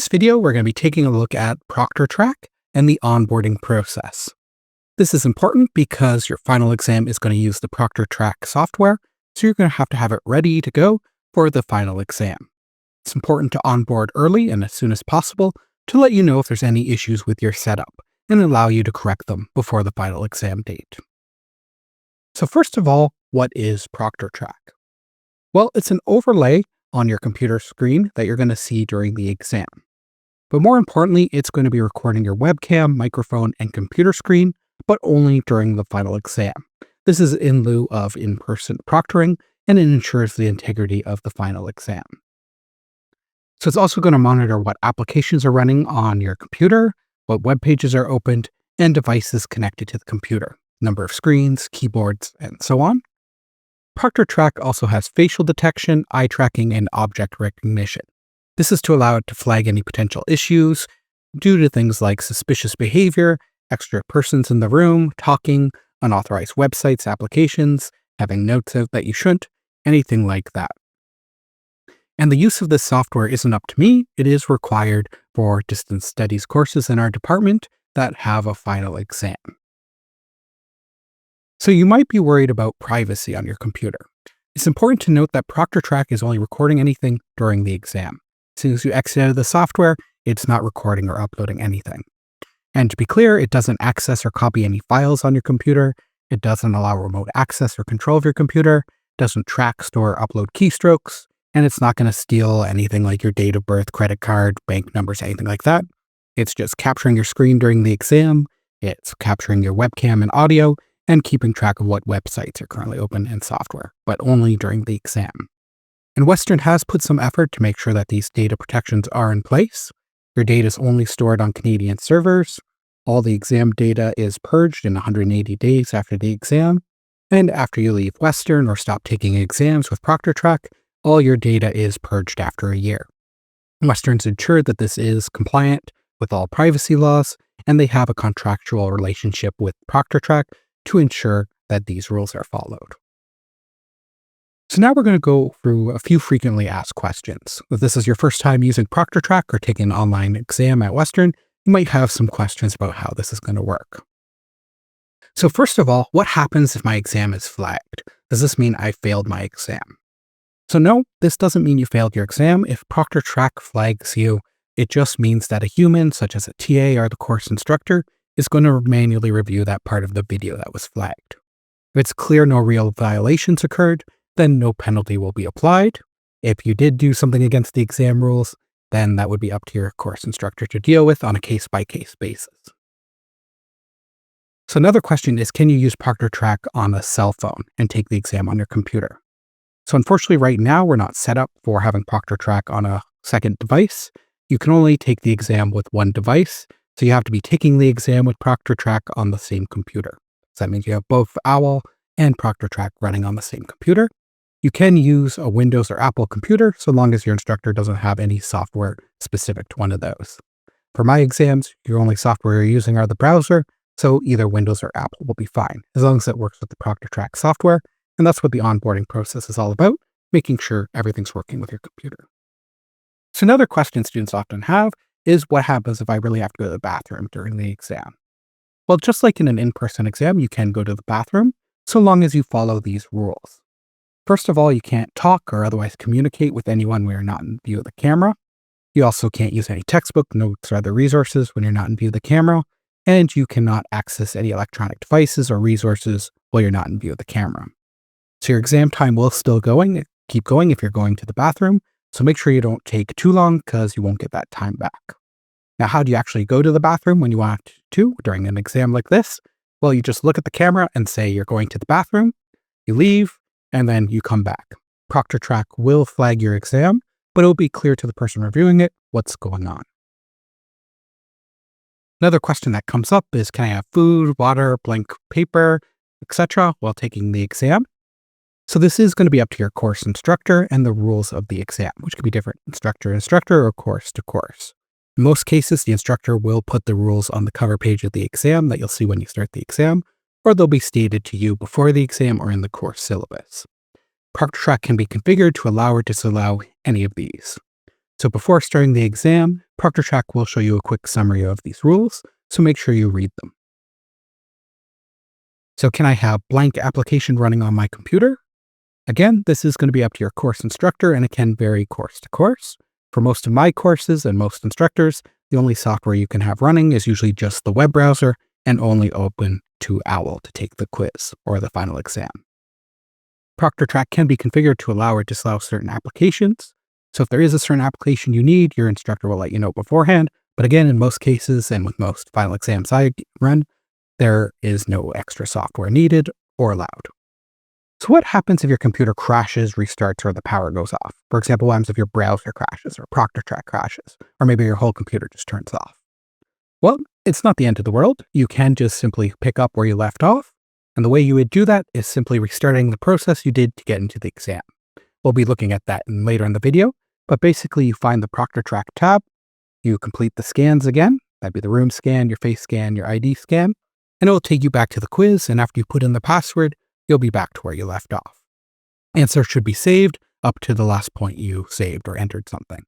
video, we're going to be taking a look at Proctortrack and the onboarding process. This is important because your final exam is going to use the Proctortrack software, so you're going to have it ready to go for the final exam. It's important to onboard early and as soon as possible to let you know if there's any issues with your setup and allow you to correct them before the final exam date. So first of all, what is Proctortrack? Well, it's an overlay on your computer screen that you're going to see during the exam. But more importantly, it's going to be recording your webcam, microphone, and computer screen, but only during the final exam. This is in lieu of in-person proctoring, and it ensures the integrity of the final exam. So it's also going to monitor what applications are running on your computer, what web pages are opened, and devices connected to the computer, number of screens, keyboards, and so on. Proctortrack also has facial detection, eye tracking, and object recognition. This is to allow it to flag any potential issues due to things like suspicious behavior, extra persons in the room, talking, unauthorized websites, applications, having notes out that you shouldn't, anything like that. And the use of this software isn't up to me. It is required for distance studies courses in our department that have a final exam. So you might be worried about privacy on your computer. It's important to note that Proctortrack is only recording anything during the exam. As soon as you exit out of the software, it's not recording or uploading anything. And to be clear, it doesn't access or copy any files on your computer. It doesn't allow remote access or control of your computer, doesn't track, store, or upload keystrokes, and it's not going to steal anything like your date of birth, credit card, bank numbers, anything like that. It's just capturing your screen during the exam. It's capturing your webcam and audio, and keeping track of what websites are currently open in software, but only during the exam. And Western has put some effort to make sure that these data protections are in place. Your data is only stored on Canadian servers. All the exam data is purged in 180 days after the exam. And after you leave Western or stop taking exams with Proctortrack, all your data is purged after a year. Western's ensured that this is compliant with all privacy laws, and they have a contractual relationship with Proctortrack to ensure that these rules are followed. So now we're going to go through a few frequently asked questions. If this is your first time using Proctortrack or taking an online exam at Western, you might have some questions about how this is going to work. So first of all, what happens if my exam is flagged? Does this mean I failed my exam? So no, this doesn't mean you failed your exam. If Proctortrack flags you, it just means that a human, such as a TA or the course instructor, is going to manually review that part of the video that was flagged. If it's clear no real violations occurred, then no penalty will be applied. If you did do something against the exam rules, then that would be up to your course instructor to deal with on a case-by-case basis. So another question is, can you use Proctortrack on a cell phone and take the exam on your computer? So unfortunately, right now, we're not set up for having Proctortrack on a second device. You can only take the exam with one device, so you have to be taking the exam with Proctortrack on the same computer. So that means you have both OWL and Proctortrack running on the same computer. You can use a Windows or Apple computer so long as your instructor doesn't have any software specific to one of those. For my exams, your only software you're using are the browser, so either Windows or Apple will be fine, as long as it works with the Proctortrack software. And that's what the onboarding process is all about, making sure everything's working with your computer. So another question students often have is, what happens if I really have to go to the bathroom during the exam? Well, just like in an in-person exam, you can go to the bathroom so long as you follow these rules. First of all, you can't talk or otherwise communicate with anyone when you're not in view of the camera. You also can't use any textbook, notes, or other resources when you're not in view of the camera. And you cannot access any electronic devices or resources while you're not in view of the camera. So your exam time will still keep going if you're going to the bathroom. So make sure you don't take too long because you won't get that time back. Now, how do you actually go to the bathroom when you want to during an exam like this? Well, you just look at the camera and say you're going to the bathroom, you leave, and then you come back. Proctortrack will flag your exam, but it will be clear to the person reviewing it what's going on. Another question that comes up is, can I have food, water, blank paper, etc. while taking the exam? So this is going to be up to your course instructor and the rules of the exam, which could be different instructor to instructor or course to course. In most cases, the instructor will put the rules on the cover page of the exam that you'll see when you start the exam, or they'll be stated to you before the exam or in the course syllabus. Proctortrack can be configured to allow or disallow any of these. So before starting the exam, Proctortrack will show you a quick summary of these rules, so make sure you read them. So can I have blank application running on my computer? Again, this is going to be up to your course instructor, and it can vary course to course. For most of my courses and most instructors, the only software you can have running is usually just the web browser and only open to OWL to take the quiz or the final exam. Proctortrack can be configured to allow or disallow certain applications. So if there is a certain application you need, your instructor will let you know beforehand. But again, in most cases and with most final exams I run, there is no extra software needed or allowed. So what happens if your computer crashes, restarts, or the power goes off? For example, what happens if your browser crashes or Proctortrack crashes, or maybe your whole computer just turns off? Well, it's not the end of the world. You can just simply pick up where you left off. And the way you would do that is simply restarting the process you did to get into the exam. We'll be looking at that later in the video, but basically you find the Proctortrack tab, you complete the scans again, that'd be the room scan, your face scan, your ID scan, and it will take you back to the quiz, and after you put in the password, you'll be back to where you left off. Answer should be saved up to the last point you saved or entered something.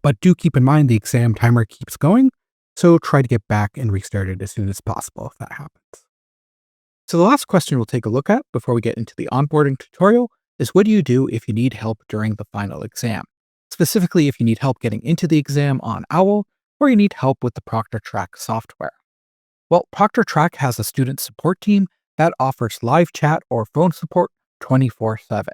But do keep in mind the exam timer keeps going, so try to get back and restart it as soon as possible if that happens. So the last question we'll take a look at before we get into the onboarding tutorial is, what do you do if you need help during the final exam? Specifically, if you need help getting into the exam on OWL, or you need help with the Proctortrack software. Well, Proctortrack has a student support team that offers live chat or phone support 24/7.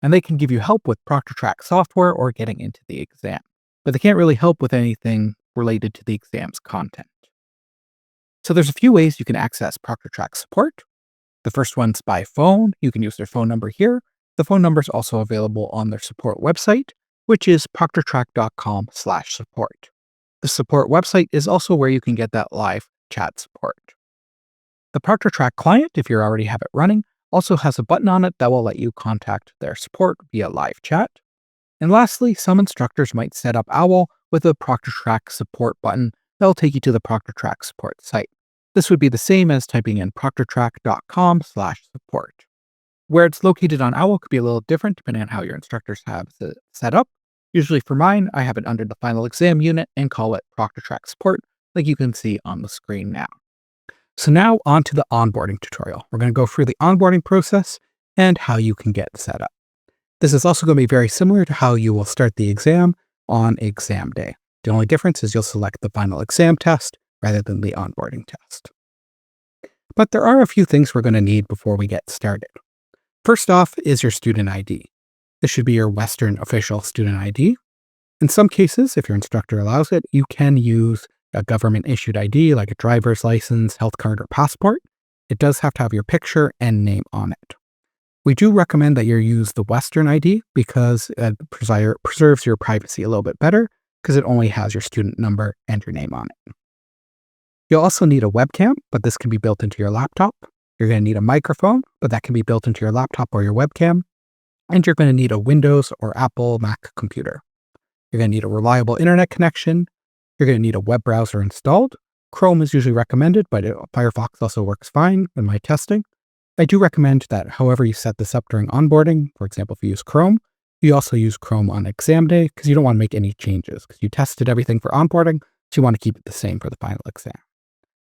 And they can give you help with Proctortrack software or getting into the exam, but they can't really help with anything related to the exam's content. So there's a few ways you can access Proctortrack support. The first one's by phone. You can use their phone number here. The phone number is also available on their support website, which is proctortrack.com/support. The support website is also where you can get that live chat support. The Proctortrack client, if you already have it running, also has a button on it that will let you contact their support via live chat. And lastly, some instructors might set up OWL with a Proctortrack support button that will take you to the Proctortrack support site. This would be the same as typing in proctortrack.com/support. Where it's located on OWL could be a little different depending on how your instructors have it set up. Usually for mine, I have it under the final exam unit and call it Proctortrack support, like you can see on the screen now. So now on to the onboarding tutorial. We're going to go through the onboarding process and how you can get set up. This is also going to be very similar to how you will start the exam on exam day. The only difference is you'll select the final exam test rather than the onboarding test. But there are a few things we're going to need before we get started. First off is your student ID. This should be your Western official student ID. In some cases, if your instructor allows it, you can use a government-issued ID like a driver's license, health card, or passport. It does have to have your picture and name on it. We do recommend that you use the Western ID because it preserves your privacy a little bit better because it only has your student number and your name on it. You'll also need a webcam, but this can be built into your laptop. You're going to need a microphone, but that can be built into your laptop or your webcam. And you're going to need a Windows or Apple Mac computer. You're going to need a reliable internet connection. You're going to need a web browser installed. Chrome is usually recommended, but Firefox also works fine in my testing. I do recommend that however you set this up during onboarding, for example, if you use Chrome, you also use Chrome on exam day because you don't want to make any changes because you tested everything for onboarding, so you want to keep it the same for the final exam.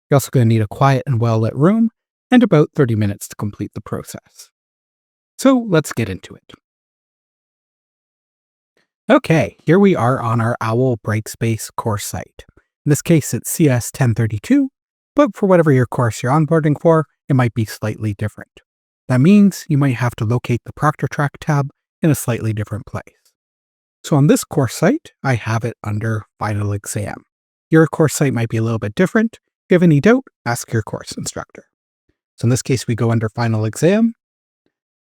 You're also going to need a quiet and well-lit room and about 30 minutes to complete the process. So let's get into it. Okay, here we are on our OWL Brightspace course site. In this case, it's CS1032, but for whatever your course you're onboarding for, it might be slightly different. That means you might have to locate the Proctortrack tab in a slightly different place. So on this course site, I have it under Final Exam. Your course site might be a little bit different. If you have any doubt, ask your course instructor. So in this case, we go under Final Exam.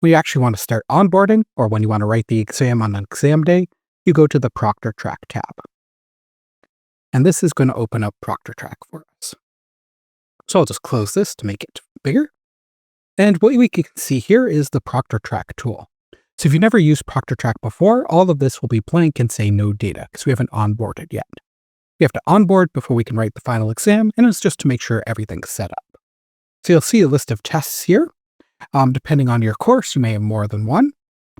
When you actually want to start onboarding, or when you want to write the exam on an exam day, you go to the Proctortrack tab. And this is going to open up Proctortrack for us. So I'll just close this to make it bigger. And what we can see here is the Proctortrack tool. So if you've never used Proctortrack before, all of this will be blank and say no data because we haven't onboarded yet. We have to onboard before we can write the final exam, and it's just to make sure everything's set up. So you'll see a list of tests here. Depending on your course, you may have more than one,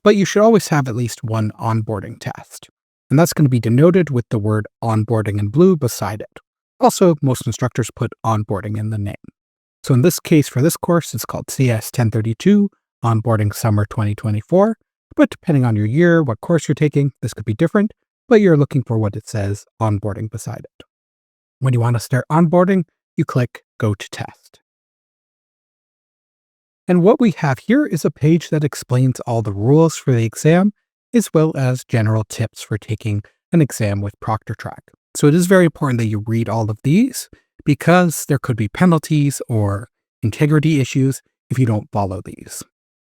but you should always have at least one onboarding test. and that's going to be denoted with the word onboarding in blue beside it. Also, most instructors put onboarding in the name. So in this case, for this course, it's called CS1032, Onboarding Summer 2024. But depending on your year, what course you're taking, this could be different, but you're looking for what it says onboarding beside it. When you want to start onboarding, you click Go to Test. And what we have here is a page that explains all the rules for the exam, as well as general tips for taking an exam with Proctortrack. So it is very important that you read all of these because there could be penalties or integrity issues if you don't follow these.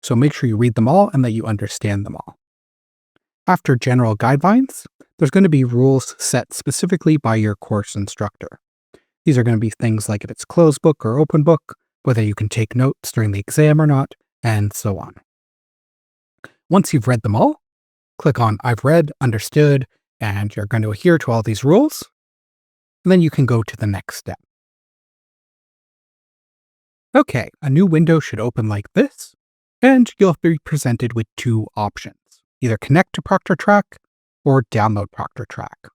So make sure you read them all and that you understand them all. After general guidelines, there's going to be rules set specifically by your course instructor. These are going to be things like if it's closed book or open book, whether you can take notes during the exam or not, and so on. Once you've read them all, click on I've read, understood, and you're going to adhere to all these rules. And then you can go to the next step. Okay, a new window should open like this, and you'll be presented with two options. Either connect to Proctortrack or download Proctortrack.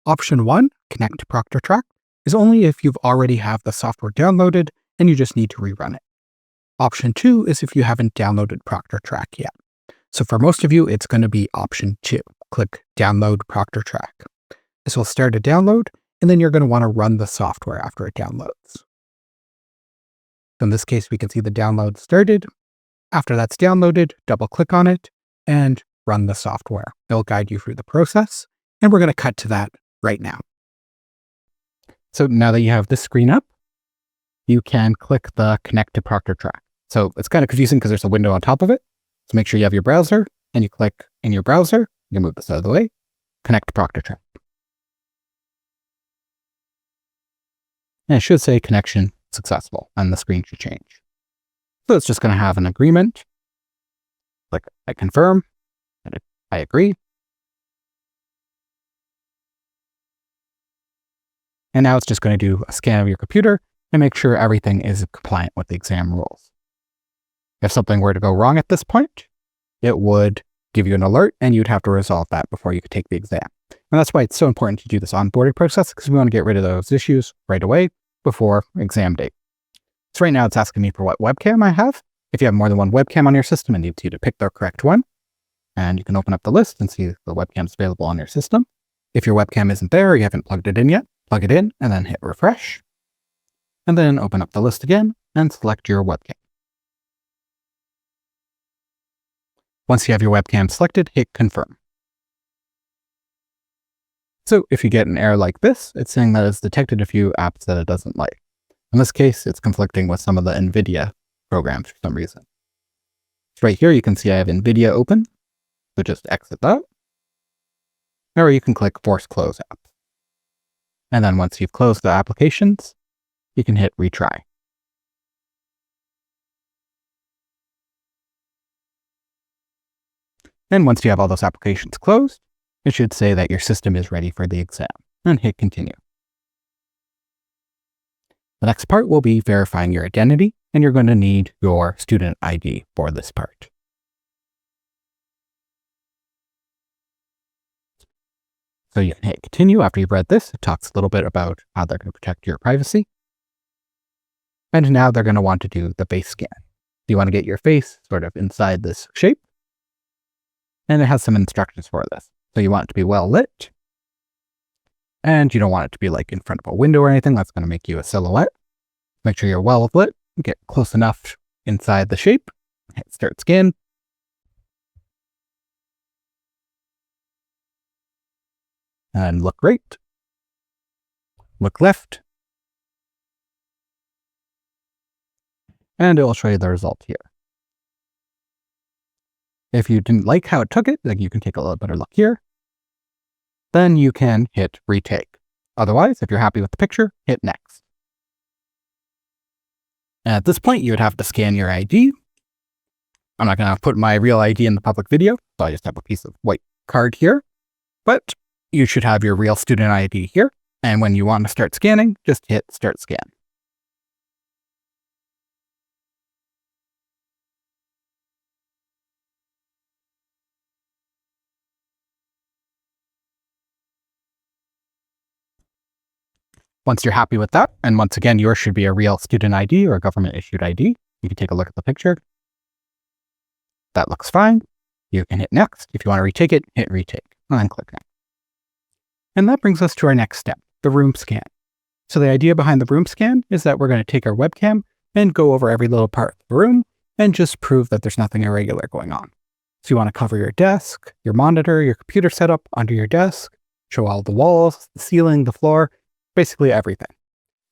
Option 1, connect to Proctortrack, is only if you've already have the software downloaded and you just need to rerun it. Option 2 is if you haven't downloaded Proctortrack yet. So for most of you, it's going to be option 2. Click Download Proctortrack. This will start a download, and then you're going to want to run the software after it downloads. So in this case, we can see the download started. After that's downloaded, double click on it and run the software. It'll guide you through the process, and we're going to cut to that right now. So now that you have this screen up, you can click the Connect to Proctortrack. So it's kind of confusing because there's a window on top of it. So make sure you have your browser, and you click in your browser. You can move this out of the way. Connect to Proctortrack. And it should say connection successful, and the screen should change. So it's just going to have an agreement. Click I confirm, and I agree. And now it's just going to do a scan of your computer and make sure everything is compliant with the exam rules. If something were to go wrong at this point, it would give you an alert and you'd have to resolve that before you could take the exam. And that's why it's so important to do this onboarding process, because we want to get rid of those issues right away before exam date. So right now it's asking me for what webcam I have. If you have more than one webcam on your system, it needs you to pick the correct one. And you can open up the list and see the webcams available on your system. If your webcam isn't there or you haven't plugged it in yet, plug it in and then hit refresh. And then open up the list again and select your webcam. Once you have your webcam selected, hit confirm. So if you get an error like this, it's saying that it's detected a few apps that it doesn't like. In this case, it's conflicting with some of the NVIDIA programs for some reason. So right here, you can see I have NVIDIA open. So just exit that. Or you can click Force Close App. And then once you've closed the applications, you can hit Retry. And once you have all those applications closed, it should say that your system is ready for the exam, and hit Continue. The next part will be verifying your identity, and you're going to need your student ID for this part. So you can hit Continue after you've read this. It talks a little bit about how they're going to protect your privacy. And now they're going to want to do the face scan. You want to get your face sort of inside this shape. And it has some instructions for this. So you want it to be well lit. And you don't want it to be like in front of a window or anything. That's going to make you a silhouette. Make sure you're well lit. Get close enough inside the shape. Hit Start Scan. And look right. Look left. And it will show you the result here. If you didn't like how it took it, then you can take a little better look here. Then you can hit Retake. Otherwise, if you're happy with the picture, hit Next. And at this point, you would have to scan your ID. I'm not going to put my real ID in the public video, so I just have a piece of white card here. But you should have your real student ID here. And when you want to start scanning, just hit Start Scan. Once you're happy with that, and once again, yours should be a real student ID or a government issued ID, you can take a look at the picture. That looks fine. You can hit next. If you want to retake it, hit retake and then click next. And that brings us to our next step, the room scan. So the idea behind the room scan is that we're going to take our webcam and go over every little part of the room and just prove that there's nothing irregular going on. So you want to cover your desk, your monitor, your computer setup under your desk, show all the walls, the ceiling, the floor, basically everything.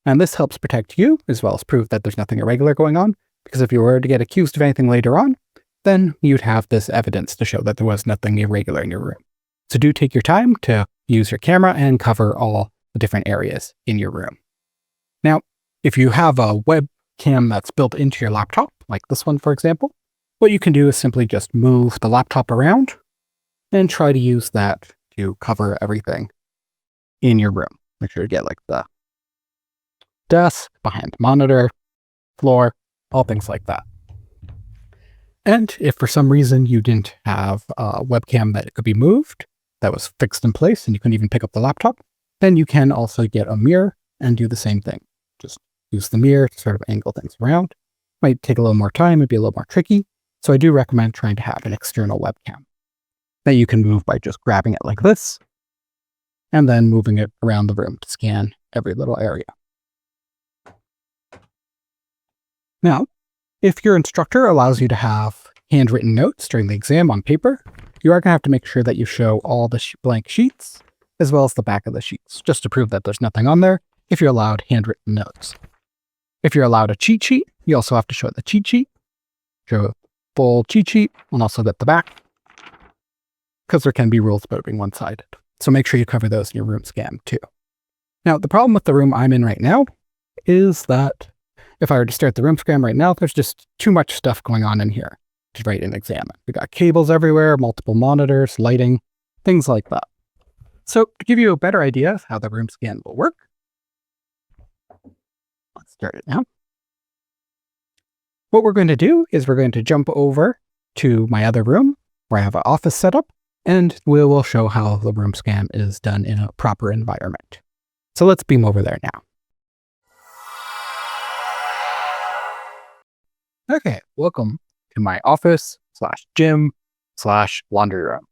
And this helps protect you as well as prove that there's nothing irregular going on, because if you were to get accused of anything later on, then you'd have this evidence to show that there was nothing irregular in your room. So do take your time to use your camera and cover all the different areas in your room. Now, if you have a webcam that's built into your laptop, like this one, for example, what you can do is simply just move the laptop around and try to use that to cover everything in your room. Make sure to get like the desk, behind the monitor, floor, all things like that. And if for some reason you didn't have a webcam that could be moved, that was fixed in place and you couldn't even pick up the laptop, then you can also get a mirror and do the same thing. Just use the mirror to sort of angle things around. Might take a little more time, it'd be a little more tricky. So I do recommend trying to have an external webcam that you can move by just grabbing it like this and then moving it around the room to scan every little area. Now, if your instructor allows you to have handwritten notes during the exam on paper, you are going to have to make sure that you show all the blank sheets as well as the back of the sheets, just to prove that there's nothing on there if you're allowed handwritten notes. If you're allowed a cheat sheet, you also have to show the cheat sheet, show a full cheat sheet, and also get the back, because there can be rules about it being one-sided. So make sure you cover those in your room scan too. Now, the problem with the room I'm in right now is that if I were to start the room scan right now, there's just too much stuff going on in here to write an exam. We got cables everywhere, multiple monitors, lighting, things like that. So to give you a better idea of how the room scan will work, let's start it now. What we're going to do is we're going to jump over to my other room where I have an office set up, and we will show how the room scan is done in a proper environment. So let's beam over there now. Okay, welcome to my office / gym / laundry room.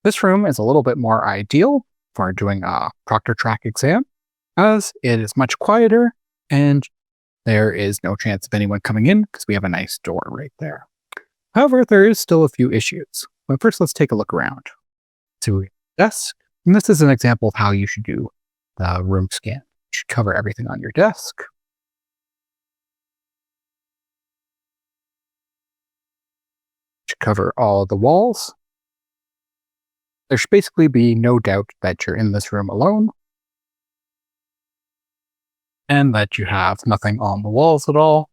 This room is a little bit more ideal for doing a Proctortrack exam, as it is much quieter and there is no chance of anyone coming in because we have a nice door right there. However, there is still a few issues. But first, let's take a look around. So we have a desk, and this is an example of how you should do the room scan. You should cover everything on your desk. Cover all the walls. There should basically be no doubt that you're in this room alone and that you have nothing on the walls at all.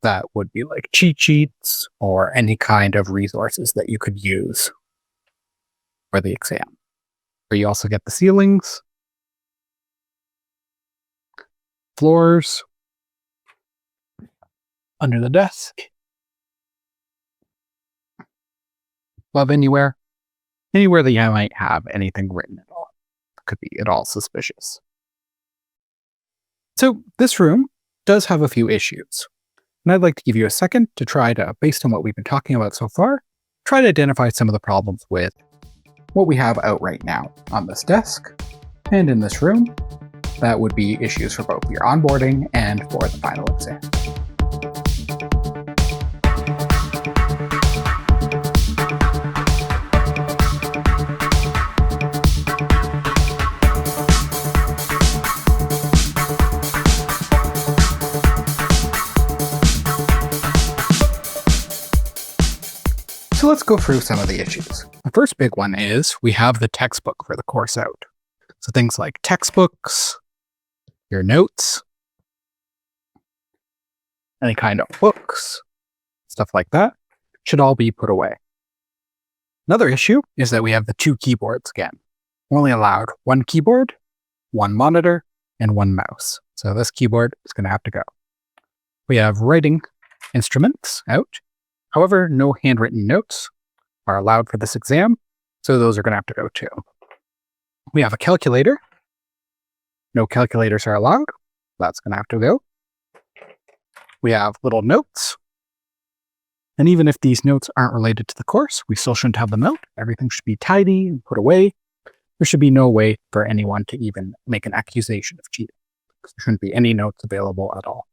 That would be like cheat sheets or any kind of resources that you could use for the exam. Where you also get the ceilings, floors, under the desk, above anywhere that you might have anything written at all. Could be at all suspicious. So this room does have a few issues. And I'd like to give you a second to try to, based on what we've been talking about so far, try to identify some of the problems with what we have out right now on this desk and in this room. That would be issues for both your onboarding and for the final exam. So let's go through some of the issues. The first big one is we have the textbook for the course out. So things like textbooks, your notes, any kind of books, stuff like that, should all be put away. Another issue is that we have the 2 keyboards again. We're only allowed 1 keyboard, 1 monitor, and 1 mouse. So this keyboard is going to have to go. We have writing instruments out. However, no handwritten notes are allowed for this exam, so those are going to have to go too. We have a calculator, No calculators are allowed. That's going to have to go. We have little notes. And even if these notes aren't related to the course, we still shouldn't have them out. Everything should be tidy and put away. There should be no way for anyone to even make an accusation of cheating. There shouldn't be any notes available at all.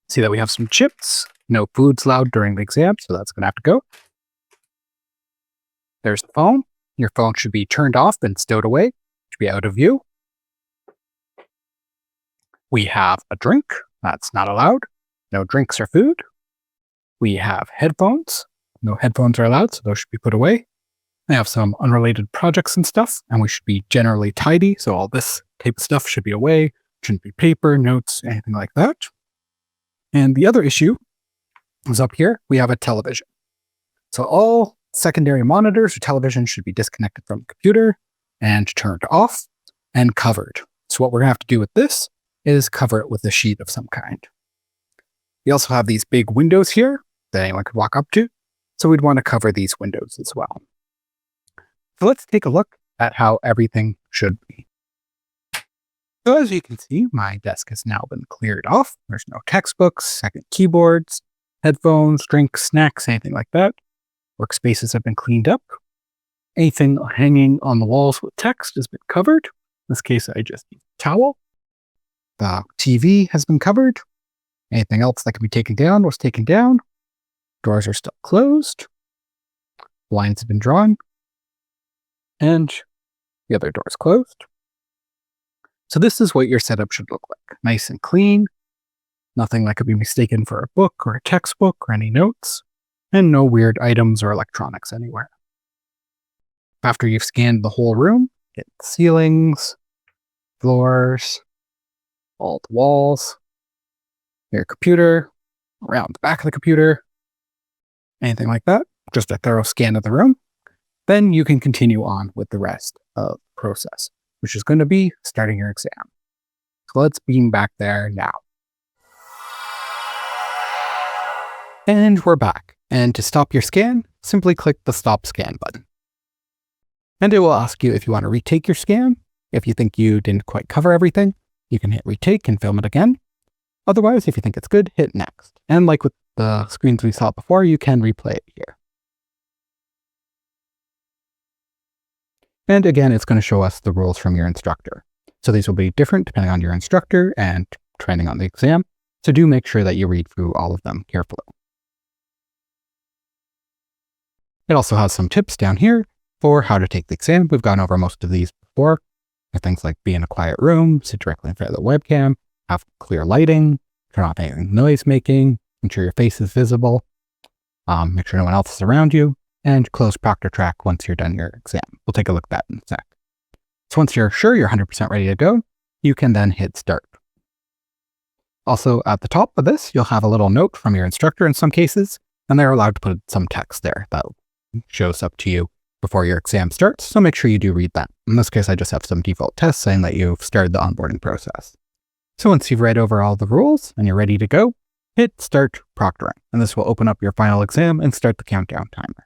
See that we have some chips. No food's allowed during the exam, so that's going to have to go. There's the phone. Your phone should be turned off and stowed away. It should be out of view. We have a drink. That's not allowed. No drinks or food. We have headphones. No headphones are allowed, so those should be put away. We have some unrelated projects and stuff, and we should be generally tidy, so all this type of stuff should be away. Shouldn't be paper, notes, anything like that. And the other issue is up here, we have a television. So all secondary monitors or television should be disconnected from the computer and turned off and covered. So what we're going to have to do with this is cover it with a sheet of some kind. We also have these big windows here that anyone could walk up to. So we'd want to cover these windows as well. So let's take a look at how everything should be. So as you can see, my desk has now been cleared off. There's no textbooks, second keyboards, headphones, drinks, snacks, anything like that. Workspaces have been cleaned up. Anything hanging on the walls with text has been covered. In this case, I just used a towel. The TV has been covered. Anything else that can be taken down was taken down. Doors are still closed. Blinds have been drawn. And the other door is closed. So this is what your setup should look like. Nice and clean. Nothing that could be mistaken for a book or a textbook or any notes. And no weird items or electronics anywhere. After you've scanned the whole room, get the ceilings, floors, all the walls, your computer, around the back of the computer, anything like that. Just a thorough scan of the room. Then you can continue on with the rest of the process, which is going to be starting your exam. So let's beam back there now. And we're back. And to stop your scan, simply click the Stop Scan button. And it will ask you if you want to retake your scan. If you think you didn't quite cover everything, you can hit retake and film it again. Otherwise, if you think it's good, hit next. And like with the screens we saw before, you can replay it here. And again, it's going to show us the rules from your instructor. So these will be different depending on your instructor and depending on the exam. So do make sure that you read through all of them carefully. It also has some tips down here for how to take the exam. We've gone over most of these before. Things like be in a quiet room, sit directly in front of the webcam, have clear lighting, turn off any noise making, ensure your face is visible, make sure no one else is around you, and close Proctortrack once you're done your exam. We'll take a look at that in a sec. So once you're sure you're 100% ready to go, you can then hit start. Also at the top of this, you'll have a little note from your instructor in some cases, and they're allowed to put some text there that shows up to you before your exam starts. So make sure you do read that. In this case, I just have some default tests saying that you've started the onboarding process. So once you've read over all the rules and you're ready to go, hit start proctoring, and this will open up your final exam and start the countdown timer.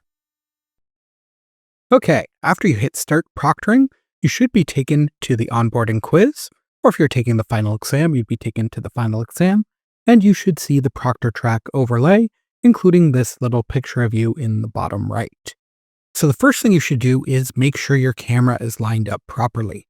Okay, after you hit start proctoring, you should be taken to the onboarding quiz, or if you're taking the final exam, you'd be taken to the final exam, and you should see the Proctortrack overlay, including this little picture of you in the bottom right. So the first thing you should do is make sure your camera is lined up properly.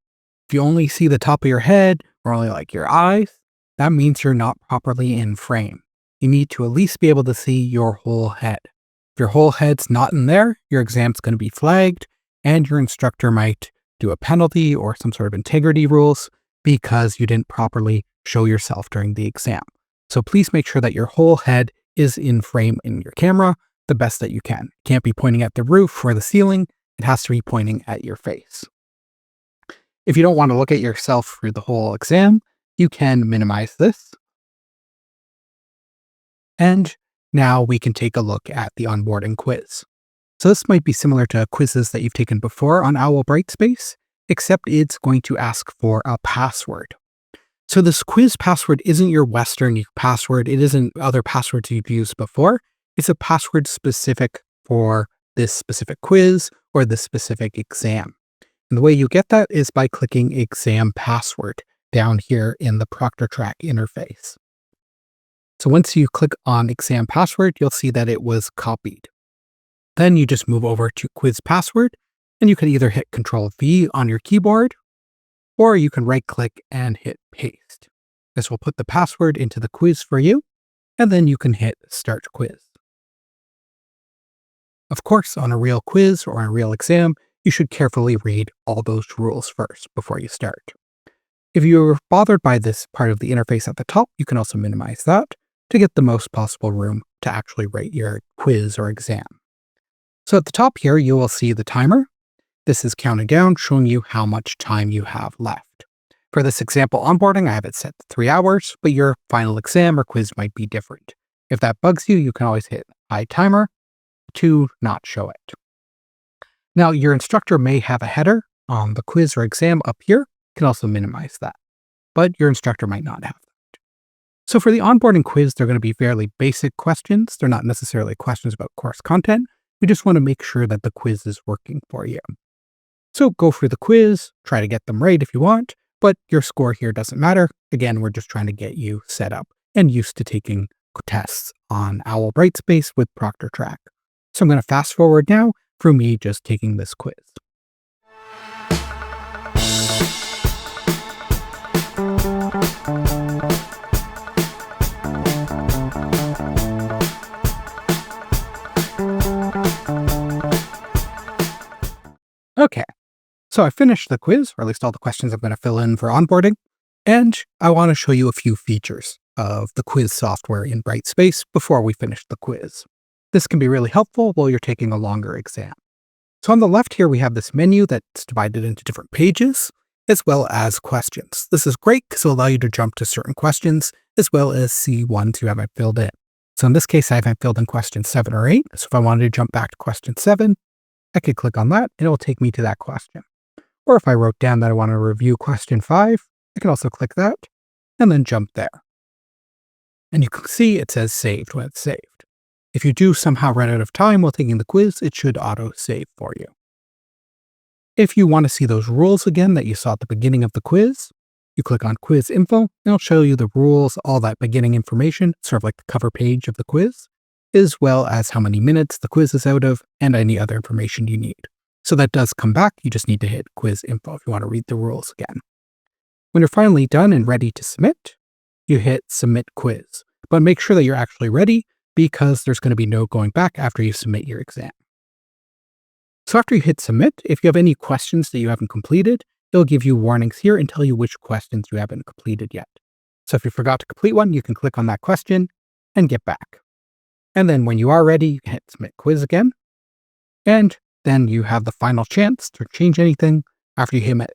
If you only see the top of your head or only like your eyes, that means you're not properly in frame. You need to at least be able to see your whole head. If your whole head's not in there, your exam's going to be flagged and your instructor might do a penalty or some sort of integrity rules because you didn't properly show yourself during the exam. So please make sure that your whole head is in frame in your camera the best that you can. It can't be pointing at the roof or the ceiling. It has to be pointing at your face. If you don't want to look at yourself through the whole exam, you can minimize this. And now we can take a look at the onboarding quiz. So this might be similar to quizzes that you've taken before on Owl Brightspace, except it's going to ask for a password. So this quiz password isn't your Western password. It isn't other passwords you've used before. It's a password specific for this specific quiz or this specific exam. And the way you get that is by clicking exam password down here in the Proctortrack interface. So once you click on exam password, you'll see that it was copied. Then you just move over to quiz password, and you can either hit Control V on your keyboard, or you can right click and hit paste. This will put the password into the quiz for you, and then you can hit start quiz. Of course, on a real quiz or a real exam, you should carefully read all those rules first before you start. If you're bothered by this part of the interface at the top, you can also minimize that to get the most possible room to actually write your quiz or exam. So at the top here, you will see the timer. This is counting down, showing you how much time you have left. For this example onboarding, I have it set to 3 hours, but your final exam or quiz might be different. If that bugs you, you can always hit hide timer to not show it. Now, your instructor may have a header on the quiz or exam up here. You can also minimize that, but your instructor might not have that. So for the onboarding quiz, they're going to be fairly basic questions. They're not necessarily questions about course content. We just want to make sure that the quiz is working for you. So go through the quiz, try to get them right if you want, but your score here doesn't matter. Again, we're just trying to get you set up and used to taking tests on OWL Brightspace with Proctortrack. So I'm going to fast forward now through me just taking this quiz. Okay, so I finished the quiz, or at least all the questions I'm going to fill in for onboarding, and I want to show you a few features of the quiz software in Brightspace before we finish the quiz. This can be really helpful while you're taking a longer exam. So on the left here, we have this menu that's divided into different pages, as well as questions. This is great because it'll allow you to jump to certain questions, as well as see ones you haven't filled in. So in this case, I haven't filled in question 7 or 8. So if I wanted to jump back to question 7, I could click on that and it will take me to that question. Or if I wrote down that I want to review question 5, I can also click that and then jump there. And you can see it says saved when it's saved. If you do somehow run out of time while taking the quiz, it should auto-save for you. If you want to see those rules again that you saw at the beginning of the quiz, you click on Quiz Info, and it'll show you the rules, all that beginning information, sort of like the cover page of the quiz, as well as how many minutes the quiz is out of, and any other information you need. So that does come back, you just need to hit Quiz Info if you want to read the rules again. When you're finally done and ready to submit, you hit Submit Quiz. But make sure that you're actually ready, because there's going to be no going back after you submit your exam. So after you hit submit, if you have any questions that you haven't completed, it'll give you warnings here and tell you which questions you haven't completed yet. So if you forgot to complete one, you can click on that question and get back. And then when you are ready, you can hit submit quiz again. And then you have the final chance to change anything. After you hit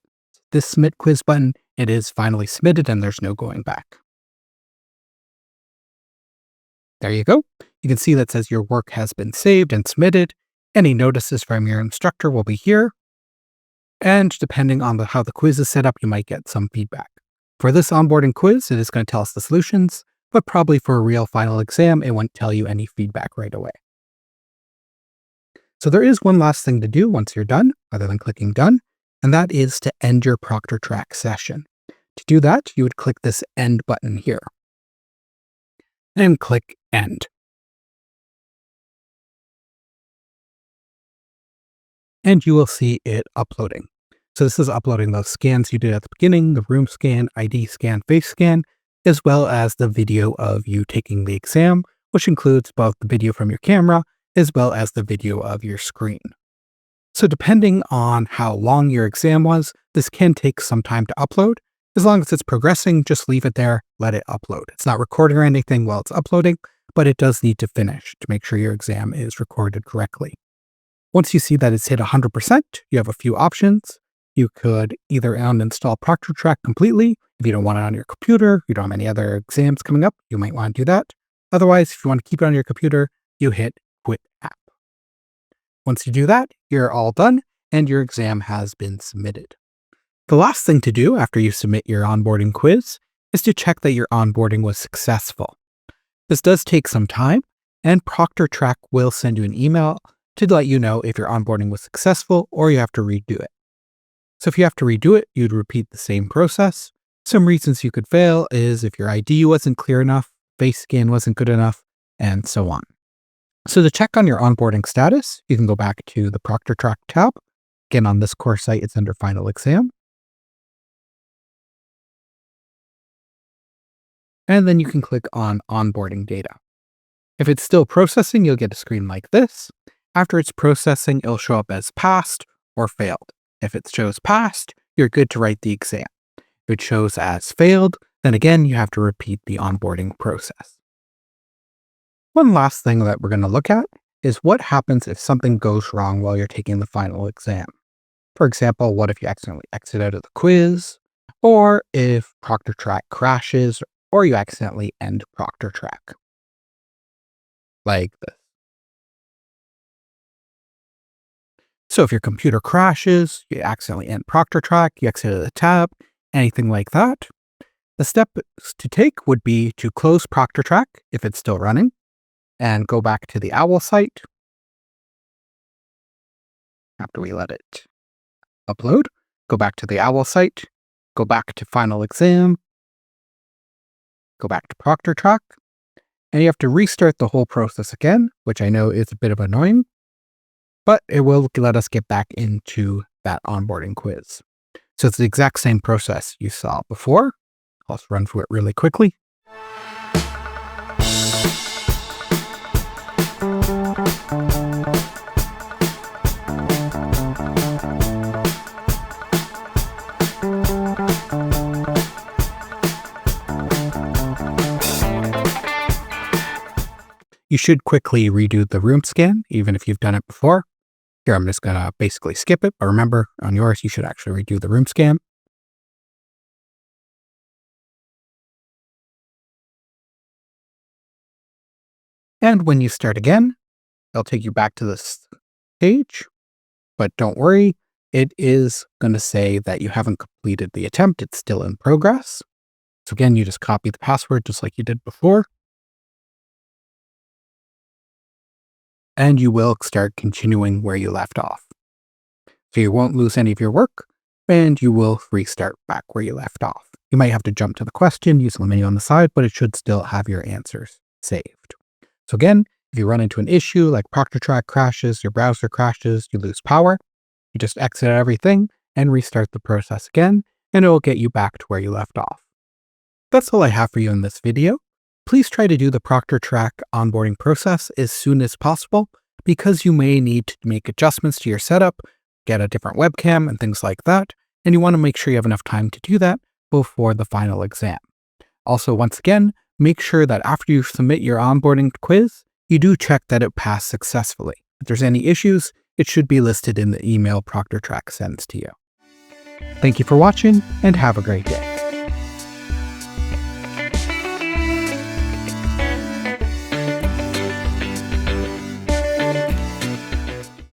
this submit quiz button, it is finally submitted and there's no going back. There you go. You can see that says your work has been saved and submitted. Any notices from your instructor will be here. And depending on how the quiz is set up, you might get some feedback. For this onboarding quiz, it is going to tell us the solutions, but probably for a real final exam, it won't tell you any feedback right away. So there is one last thing to do once you're done, other than clicking done, and that is to end your Proctortrack session. To do that, you would click this end button here. And click End. And you will see it uploading. So this is uploading those scans you did at the beginning, the room scan, ID scan, face scan, as well as the video of you taking the exam, which includes both the video from your camera, as well as the video of your screen. So depending on how long your exam was, this can take some time to upload. As long as it's progressing, just leave it there, let it upload. It's not recording or anything while it's uploading, but it does need to finish to make sure your exam is recorded correctly. Once you see that it's hit 100%, you have a few options. You could either uninstall Proctortrack completely. If you don't want it on your computer, you don't have any other exams coming up, you might want to do that. Otherwise, if you want to keep it on your computer, you hit Quit App. Once you do that, you're all done and your exam has been submitted. The last thing to do after you submit your onboarding quiz is to check that your onboarding was successful. This does take some time, and Proctortrack will send you an email to let you know if your onboarding was successful or you have to redo it. So if you have to redo it, you'd repeat the same process. Some reasons you could fail is if your ID wasn't clear enough, face scan wasn't good enough, and so on. So to check on your onboarding status, you can go back to the Proctortrack tab. Again, on this course site, it's under Final Exam. And then you can click on Onboarding Data. If it's still processing, you'll get a screen like this. After it's processing, it'll show up as passed or failed. If it shows passed, you're good to write the exam. If it shows as failed, then again, you have to repeat the onboarding process. One last thing that we're going to look at is what happens if something goes wrong while you're taking the final exam. For example, what if you accidentally exit out of the quiz, or if Proctortrack crashes, or you accidentally end Proctortrack. Like this. So if your computer crashes, you accidentally end Proctortrack, you exit out of the tab, anything like that, the step to take would be to close Proctortrack if it's still running, and go back to the OWL site after we let it upload. Go back to the OWL site, go back to Final Exam, go back to Proctortrack, and you have to restart the whole process again, which I know is a bit of annoying, but it will let us get back into that onboarding quiz. So it's the exact same process you saw before. I'll just run through it really quickly. You should quickly redo the room scan, even if you've done it before. Here, I'm just going to basically skip it, but remember, on yours, you should actually redo the room scan. And when you start again, it'll take you back to this page, but don't worry, it is going to say that you haven't completed the attempt. It's still in progress. So again, you just copy the password just like you did before. And you will start continuing where you left off. So you won't lose any of your work, and you will restart back where you left off. You might have to jump to the question using the menu on the side, but it should still have your answers saved. So again, if you run into an issue like Proctortrack crashes, your browser crashes, you lose power, you just exit everything and restart the process again, and it will get you back to where you left off. That's all I have for you in this video. Please try to do the Proctortrack onboarding process as soon as possible, because you may need to make adjustments to your setup, get a different webcam and things like that, and you want to make sure you have enough time to do that before the final exam. Also, once again, make sure that after you submit your onboarding quiz, you do check that it passed successfully. If there's any issues, it should be listed in the email Proctortrack sends to you. Thank you for watching, and have a great day.